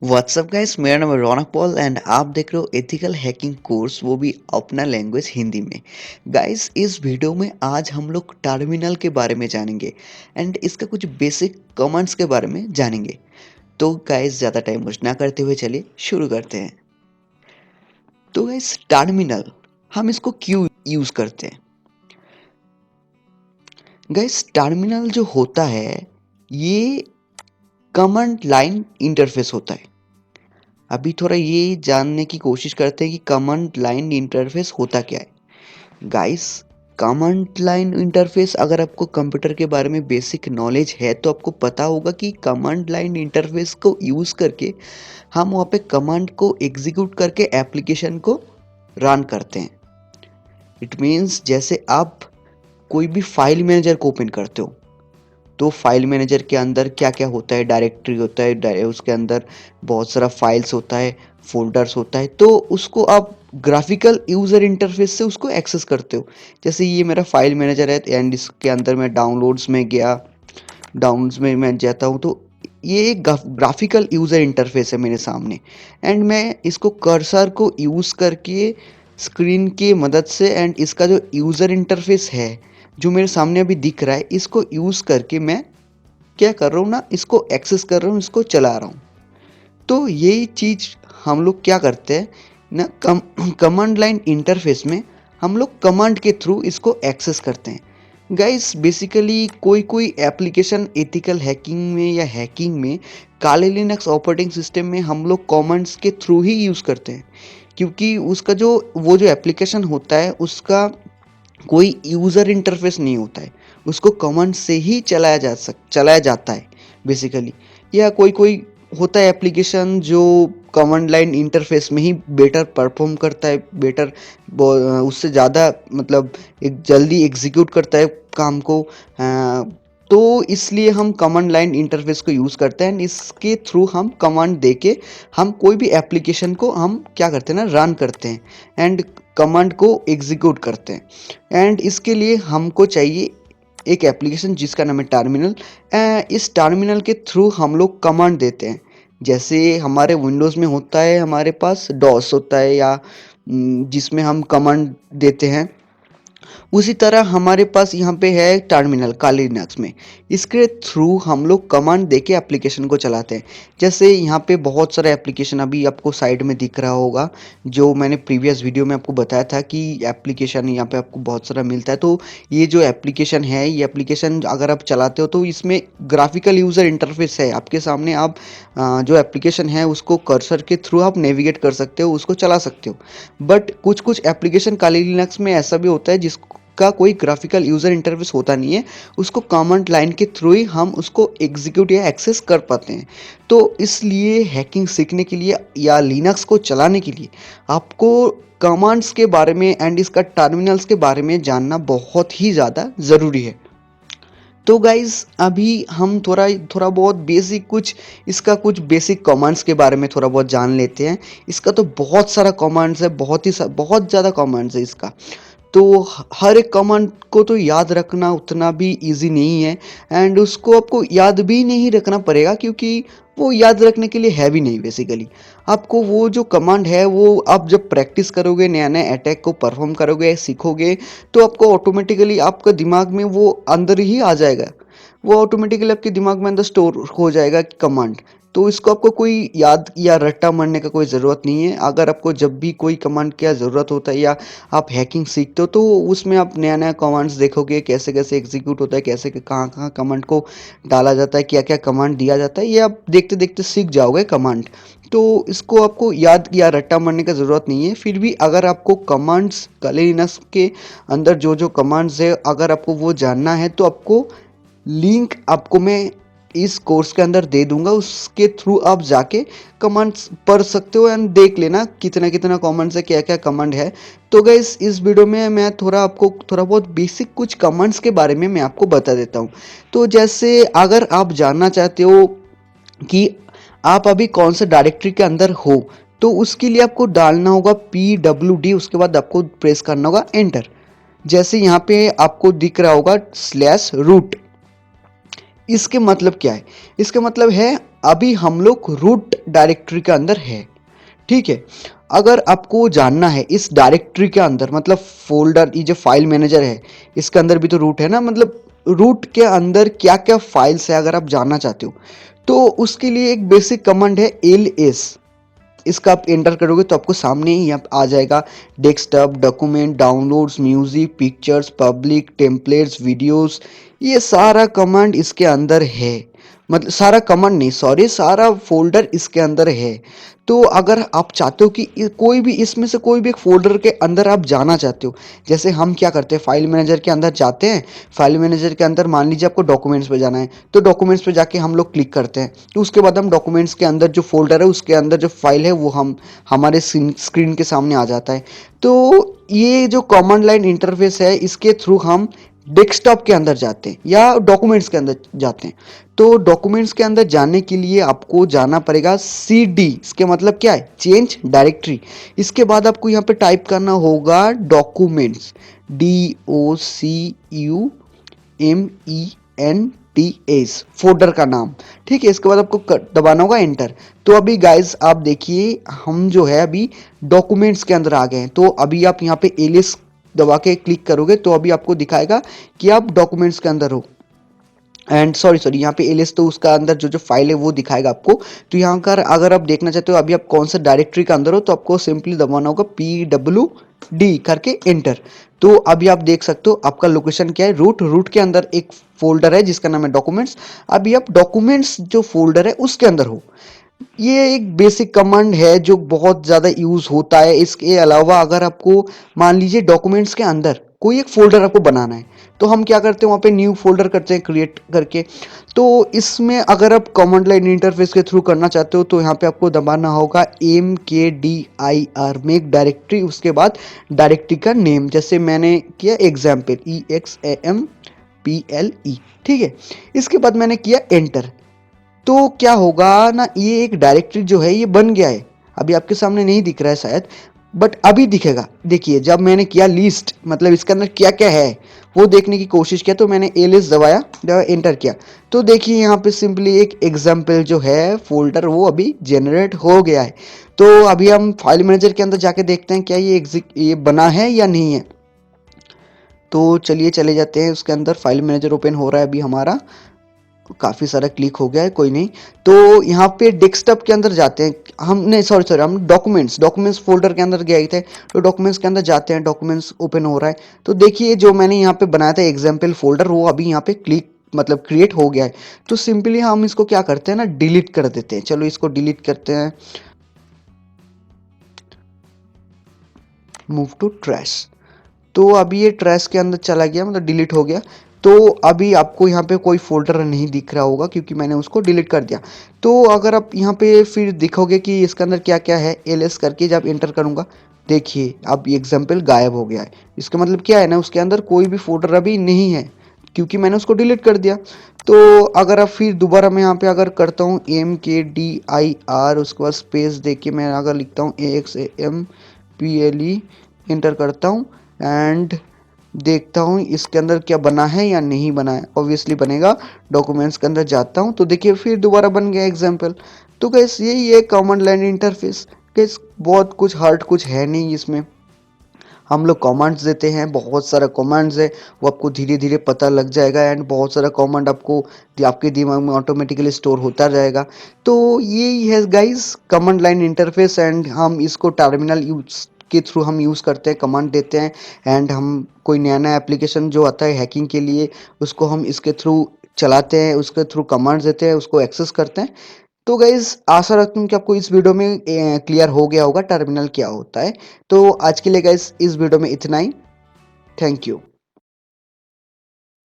WhatsApp guys, मेरा नाम है रौनक पॉल एंड आप देख रहे हो एथिकल हैकिंग कोर्स, वो भी अपना लैंग्वेज हिंदी में। गाइस, इस वीडियो में आज हम लोग टर्मिनल के बारे में जानेंगे एंड इसका कुछ बेसिक कमांड्स के बारे में जानेंगे। तो गाइस, ज़्यादा टाइम वेस्ट ना करते हुए चलिए शुरू करते हैं। तो गाइस, टर्मिनल हम इसको क्यों यूज़ करते हैं? गाइस, टर्मिनल जो होता है ये कमांड लाइन इंटरफेस होता है। अभी थोड़ा ये जानने की कोशिश करते हैं कि कमांड लाइन इंटरफेस होता क्या है। गाइस, कमांड लाइन इंटरफेस, अगर आपको कंप्यूटर के बारे में बेसिक नॉलेज है तो आपको पता होगा कि कमांड लाइन इंटरफेस को यूज़ करके हम वहाँ पे कमांड को एग्जीक्यूट करके एप्लीकेशन को रन करते हैं। इट मीन्स जैसे आप कोई भी फाइल मैनेजर को ओपन करते हो तो फाइल मैनेजर के अंदर क्या क्या होता है, डायरेक्टरी होता है, उसके अंदर बहुत सारा फाइल्स होता है, फोल्डर्स होता है, तो उसको आप ग्राफिकल यूज़र इंटरफेस से उसको एक्सेस करते हो। जैसे ये मेरा फाइल मैनेजर है एंड इसके अंदर मैं डाउनलोड्स में गया, डाउनलोड्स में मैं जाता हूँ तो ये एक ग्राफिकल यूज़र इंटरफेस है मेरे सामने एंड मैं इसको कर्सर को यूज़ करके स्क्रीन की मदद से एंड इसका जो यूज़र इंटरफेस है जो मेरे सामने अभी दिख रहा है, इसको यूज़ करके मैं क्या कर रहा हूँ ना, इसको एक्सेस कर रहा हूँ, इसको चला रहा हूँ। तो यही चीज़ हम लोग क्या करते हैं ना, कमांड लाइन इंटरफेस में हम लोग कमांड के थ्रू इसको एक्सेस करते हैं। गाइस, बेसिकली कोई कोई एप्लीकेशन एथिकल हैकिंग में या हैकिंग में काले लिनक्स ऑपरेटिंग सिस्टम में हम लोग कमांड्स के थ्रू ही यूज़ करते हैं, क्योंकि उसका जो वो जो एप्लीकेशन होता है उसका कोई यूज़र इंटरफेस नहीं होता है, उसको कमांड से ही चलाया जाता है बेसिकली। या कोई कोई होता है एप्लीकेशन जो कमांड लाइन इंटरफेस में ही बेटर परफॉर्म करता है, बेटर उससे ज़्यादा मतलब एक जल्दी एग्जीक्यूट करता है काम को। तो इसलिए हम कमांड लाइन इंटरफेस को यूज़ करते हैं, इसके थ्रू हम कमांड दे के हम कोई भी एप्लीकेशन को हम क्या करते हैं ना, रन करते हैं एंड कमांड को एग्जीक्यूट करते हैं। एंड इसके लिए हमको चाहिए एक एप्लीकेशन जिसका नाम है टर्मिनल। इस टर्मिनल के थ्रू हम लोग कमांड देते हैं। जैसे हमारे विंडोज़ में होता है, हमारे पास डॉस होता है या जिसमें हम कमांड देते हैं, उसी तरह हमारे पास यहाँ पे है टर्मिनल काली लिनक्स में। इसके थ्रू हम लोग कमांड देके एप्लीकेशन को चलाते हैं। जैसे यहाँ पे बहुत सारे एप्लीकेशन अभी आपको साइड में दिख रहा होगा, जो मैंने प्रीवियस वीडियो में आपको बताया था कि एप्लीकेशन यहाँ पे आपको बहुत सारा मिलता है। तो ये जो एप्लीकेशन है, ये एप्लीकेशन अगर आप चलाते हो तो इसमें ग्राफिकल यूज़र इंटरफेस है आपके सामने। आप जो एप्लीकेशन है उसको कर्सर के थ्रू आप नेविगेट कर सकते हो, उसको चला सकते हो। बट कुछ कुछ एप्लीकेशन काली लिनक्स में ऐसा भी होता है जिसका कोई ग्राफिकल यूज़र इंटरफेस होता नहीं है, उसको कमांड लाइन के थ्रू ही हम उसको एग्जीक्यूट या एक्सेस कर पाते हैं। तो इसलिए हैकिंग सीखने के लिए या लिनक्स को चलाने के लिए आपको कमांड्स के बारे में एंड इसका टर्मिनल्स के बारे में जानना बहुत ही ज़्यादा ज़रूरी है। तो गाइज़, अभी हम थोड़ा थोड़ा बहुत बेसिक कुछ इसका कुछ बेसिक कमांड्स के बारे में थोड़ा बहुत जान लेते हैं। इसका तो बहुत सारा कमांड्स है, बहुत ज़्यादा कमांड्स है इसका। तो हर एक कमांड को तो याद रखना उतना भी इजी नहीं है एंड उसको आपको याद भी नहीं रखना पड़ेगा, क्योंकि वो याद रखने के लिए है भी नहीं बेसिकली। आपको वो जो कमांड है वो आप जब प्रैक्टिस करोगे, नया नया अटैक को परफॉर्म करोगे, सीखोगे, तो आपको ऑटोमेटिकली आपका दिमाग में वो अंदर ही आ जाएगा। वो ऑटोमेटिकली आपके दिमाग में अंदर स्टोर हो जाएगा कमांड। तो इसको आपको कोई याद या रट्टा मारने का कोई ज़रूरत नहीं है। अगर आपको जब भी कोई कमांड की ज़रूरत होता है या आप हैकिंग सीखते हो तो उसमें आप नया नया कमांड्स देखोगे, कैसे कैसे एग्जीक्यूट होता है, कैसे कहाँ कहाँ कमांड को डाला जाता है, क्या क्या कमांड दिया जाता है, ये आप देखते देखते सीख जाओगे कमांड। तो इसको आपको याद या रट्टा मारने का ज़रूरत नहीं है। फिर भी अगर आपको कमांड्स काले लिनक्स के अंदर जो जो कमांड्स है अगर आपको वो जानना है तो आपको लिंक आपको मैं इस कोर्स के अंदर दे दूंगा, उसके थ्रू आप जाके कमांड्स पढ़ सकते हो एंड देख लेना कितना कितना कमांड्स है, क्या क्या कमांड है। तो गाइस, इस वीडियो में मैं आपको थोड़ा बहुत बेसिक कुछ कमांड्स के बारे में मैं आपको बता देता हूँ। तो जैसे अगर आप जानना चाहते हो कि आप अभी कौन से डायरेक्टरी के अंदर हो, तो उसके लिए आपको डालना होगा PWD, उसके बाद आपको प्रेस करना होगा एंटर। जैसे यहाँ पे आपको दिख रहा होगा /root, इसके मतलब क्या है? इसका मतलब है अभी हम लोग रूट डायरेक्टरी के अंदर है, ठीक है। अगर आपको जानना है इस डायरेक्टरी के अंदर, मतलब फोल्डर, ये जो फाइल मैनेजर है इसके अंदर भी तो रूट है ना, मतलब रूट के अंदर क्या क्या फाइल्स है अगर आप जानना चाहते हो, तो उसके लिए एक बेसिक कमांड है ls। इसका आप एंटर करोगे तो आपको सामने ही यहाँ आ जाएगा desktop, document, downloads, music, pictures, public, templates, videos, ये सारा कमांड इसके अंदर है। मतलब सारा कमांड नहीं, सॉरी, सारा फोल्डर इसके अंदर है। तो अगर आप चाहते हो कि कोई भी इसमें से कोई भी एक फोल्डर के अंदर आप जाना चाहते हो, जैसे हम क्या करते हैं फाइल मैनेजर के अंदर जाते हैं, फाइल मैनेजर के अंदर मान लीजिए आपको डॉक्यूमेंट्स पे जाना है, तो डॉक्यूमेंट्स पे जाके हम लोग क्लिक करते हैं, तो उसके बाद हम डॉक्यूमेंट्स के अंदर जो फोल्डर है उसके अंदर जो फाइल है वो हम हमारे स्क्रीन के सामने आ जाता है। तो ये जो कमांड लाइन इंटरफेस है इसके थ्रू हम डेस्कटॉप के अंदर जाते हैं या डॉक्यूमेंट्स के अंदर जाते हैं। तो डॉक्यूमेंट्स के अंदर जाने के लिए आपको जाना पड़ेगा CD। इसके मतलब क्या है? Change directory. इसके बाद आपको यहाँ पे टाइप करना होगा डॉक्यूमेंट्स, DOCUMENTS, फोल्डर का नाम, ठीक है। इसके बाद आपको दबाना होगा एंटर। तो अभी गाइज आप देखिए हम जो है अभी डॉक्यूमेंट्स के अंदर आ गए हैं। तो अभी आप यहाँ पे एलिस दबा के क्लिक करोगे तो अभी आपको दिखाएगा कि आप डॉक्यूमेंट्स के अंदर हो। एंड सॉरी यहाँ पे एलिस तो उसका अंदर जो जो फाइल है वो दिखाएगा आपको। तो यहाँ कर अगर आप देखना चाहते हो अभी आप कौन सा डायरेक्टरी के अंदर हो, तो आपको सिंपली दबाना होगा PWD करके एंटर। तो अभी आप देख सकते हो आपका लोकेशन क्या है, रूट के अंदर एक फोल्डर है जिसका नाम है डॉक्यूमेंट्स। अभी आप डॉक्यूमेंट्स जो फोल्डर है उसके अंदर हो। ये एक बेसिक कमांड है जो बहुत ज़्यादा यूज़ होता है। इसके अलावा अगर आपको मान लीजिए डॉक्यूमेंट्स के अंदर कोई एक फोल्डर आपको बनाना है, तो हम क्या करते हैं वहाँ पे न्यू फोल्डर करते हैं क्रिएट करके। तो इसमें अगर आप कमांड लाइन इंटरफेस के थ्रू करना चाहते हो तो यहाँ पे आपको दबाना होगा MKDIR, मेक डायरेक्टरी, उसके बाद डायरेक्टरी का नेम, जैसे मैंने किया एग्जाम्पल EXAMPLE, ठीक है। इसके बाद मैंने किया एंटर। तो क्या होगा ना, ये एक डायरेक्टरी जो है ये बन गया है। अभी आपके सामने नहीं दिख रहा है शायद, बट अभी दिखेगा। देखिए जब मैंने किया लिस्ट, मतलब इसके अंदर क्या क्या है वो देखने की कोशिश किया, तो मैंने ए लिस्ट दबाया, एंटर किया, तो देखिए यहाँ पे सिंपली एक एग्जाम्पल जो है फोल्डर वो अभी जनरेट हो गया है। तो अभी हम फाइल मैनेजर के अंदर जाके देखते हैं क्या ये बना है या नहीं है। तो चलिए चले जाते हैं उसके अंदर। फाइल मैनेजर ओपन हो रहा है अभी हमारा, काफ़ी सारा क्लिक हो गया है, कोई नहीं। तो यहाँ पे डेस्कटॉप के अंदर जाते हैं हम, नहीं सॉरी हम डॉक्यूमेंट्स फोल्डर के अंदर गए थे। तो डॉक्यूमेंट्स के अंदर जाते हैं, डॉक्यूमेंट्स ओपन हो रहा है। तो देखिए जो मैंने यहाँ पे बनाया था एग्जाम्पल फोल्डर वो अभी यहाँ पे मतलब क्रिएट हो गया है। तो सिंपली हम इसको क्या करते हैं ना, डिलीट कर देते हैं। चलो इसको डिलीट करते हैं, मूव टू ट्रैश। तो अभी ये ट्रैश के अंदर चला गया, मतलब डिलीट हो गया। तो अभी आपको यहाँ पे कोई फोल्डर नहीं दिख रहा होगा क्योंकि मैंने उसको डिलीट कर दिया। तो अगर आप यहाँ पे फिर दिखोगे कि इसके अंदर क्या क्या है, ls करके जब एंटर करूँगा, देखिए अब ये एग्जाम्पल गायब हो गया है। इसका मतलब क्या है ना, उसके अंदर कोई भी फोल्डर अभी नहीं है क्योंकि मैंने उसको डिलीट कर दिया। तो अगर आप फिर दोबारा मैं यहाँ पे अगर करता हूँ MKDIR, उसके बाद स्पेस दे के मैं अगर लिखता हूँ AXAMPLE, एंटर करता हूँ एंड देखता हूँ इसके अंदर क्या बना है या नहीं बना है। ऑब्वियसली बनेगा। डॉक्यूमेंट्स के अंदर जाता हूँ तो देखिए फिर दोबारा बन गया एग्जाम्पल। तो गैस यही है कमांड लाइन इंटरफेस। गैस बहुत कुछ हार्ड कुछ है नहीं इसमें। हम लोग कमांड्स देते हैं, बहुत सारा कमांड्स है, वो आपको धीरे धीरे पता लग जाएगा एंड बहुत सारा कमांड आपको आपके दिमाग में ऑटोमेटिकली स्टोर होता जाएगा। तो यही है guys command line interface, and हम इसको टर्मिनल यूज के थ्रू हम यूज़ करते हैं, कमांड देते हैं एंड हम कोई नया नया एप्लीकेशन जो आता है हैकिंग के लिए उसको हम इसके थ्रू चलाते हैं, उसके थ्रू कमांड्स देते हैं, उसको एक्सेस करते हैं। तो गाइज आशा रखता हूँ कि आपको इस वीडियो में क्लियर हो गया होगा टर्मिनल क्या होता है। तो आज के लिए गाइज इस वीडियो में इतना ही। Thank you.